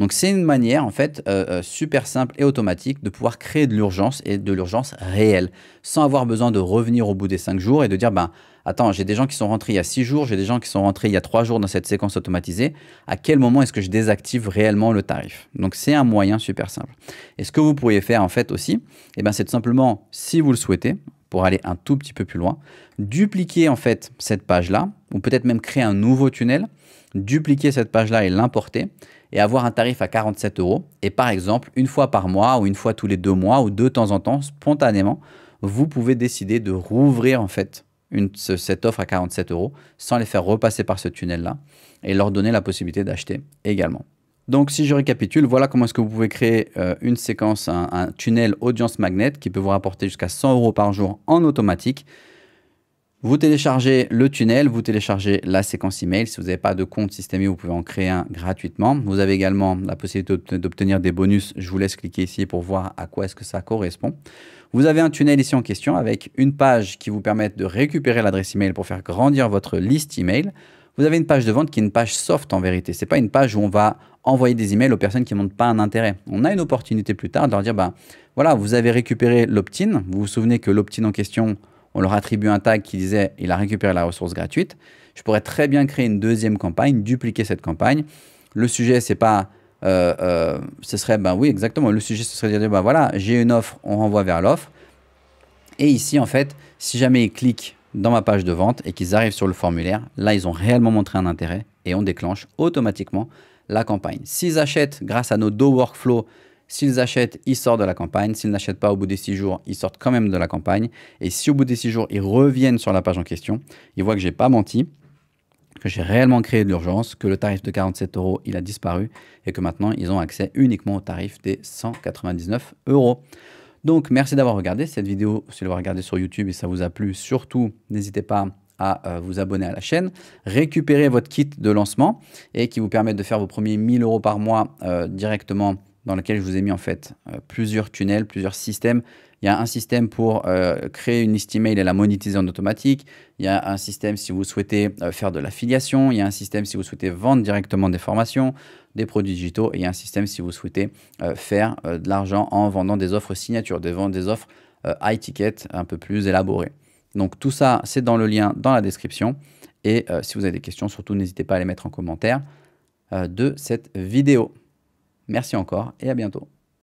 Donc c'est une manière en fait super simple et automatique de pouvoir créer de l'urgence et de l'urgence réelle, sans avoir besoin de revenir au bout des 5 jours et de dire, ben, attends, j'ai des gens qui sont rentrés il y a 6 jours, j'ai des gens qui sont rentrés il y a 3 jours dans cette séquence automatisée. À quel moment est-ce que je désactive réellement le tarif? Donc c'est un moyen super simple. Et ce que vous pourriez faire en fait aussi, eh ben, c'est tout simplement, si vous le souhaitez, pour aller un tout petit peu plus loin, dupliquer en fait cette page-là, ou peut-être même créer un nouveau tunnel, dupliquer cette page-là et l'importer, et avoir un tarif à 47 €. Et par exemple, une fois par mois, ou une fois tous les 2 mois, ou de temps en temps, spontanément, vous pouvez décider de rouvrir en fait cette offre à 47 € sans les faire repasser par ce tunnel-là, et leur donner la possibilité d'acheter également. Donc, si je récapitule, voilà comment est-ce que vous pouvez créer une séquence, un tunnel audience magnet qui peut vous rapporter jusqu'à 100 € par jour en automatique. Vous téléchargez le tunnel, vous téléchargez la séquence email. Si vous n'avez pas de compte Système.io, vous pouvez en créer un gratuitement. Vous avez également la possibilité d'obtenir des bonus. Je vous laisse cliquer ici pour voir à quoi est-ce que ça correspond. Vous avez un tunnel ici en question avec une page qui vous permet de récupérer l'adresse email pour faire grandir votre liste email. Vous avez une page de vente qui est une page soft en vérité. Ce n'est pas une page où on va envoyer des emails aux personnes qui ne montrent pas un intérêt. On a une opportunité plus tard de leur dire, ben, voilà, vous avez récupéré l'opt-in. Vous vous souvenez que l'opt-in en question, on leur attribue un tag qui disait « il a récupéré la ressource gratuite ». Je pourrais très bien créer une deuxième campagne, dupliquer cette campagne. Le sujet, c'est pas... ce serait, ben oui, exactement. Le sujet, ce serait de dire, ben voilà, j'ai une offre, on renvoie vers l'offre. Et ici, en fait, si jamais ils cliquent dans ma page de vente et qu'ils arrivent sur le formulaire, là, ils ont réellement montré un intérêt et on déclenche automatiquement la campagne. S'ils achètent grâce à nos deux workflows, s'ils achètent, ils sortent de la campagne. S'ils n'achètent pas au bout des 6 jours, ils sortent quand même de la campagne. Et si au bout des 6 jours, ils reviennent sur la page en question, ils voient que je n'ai pas menti, que j'ai réellement créé de l'urgence, que le tarif de 47 €, il a disparu et que maintenant, ils ont accès uniquement au tarif des 199 €. Donc, merci d'avoir regardé cette vidéo. Si vous l'avez regardée sur YouTube et ça vous a plu, surtout, n'hésitez pas à vous abonner à la chaîne, récupérer votre kit de lancement et qui vous permet de faire vos premiers 1 000 € par mois directement, dans lequel je vous ai mis en fait plusieurs tunnels, plusieurs systèmes. Il y a un système pour créer une liste email et la monétiser en automatique. Il y a un système si vous souhaitez faire de l'affiliation. Il y a un système si vous souhaitez vendre directement des formations, des produits digitaux. Et il y a un système si vous souhaitez faire de l'argent en vendant des offres signature, des offres high ticket un peu plus élaborées. Donc tout ça, c'est dans le lien dans la description. Et si vous avez des questions, surtout n'hésitez pas à les mettre en commentaire de cette vidéo. Merci encore et à bientôt.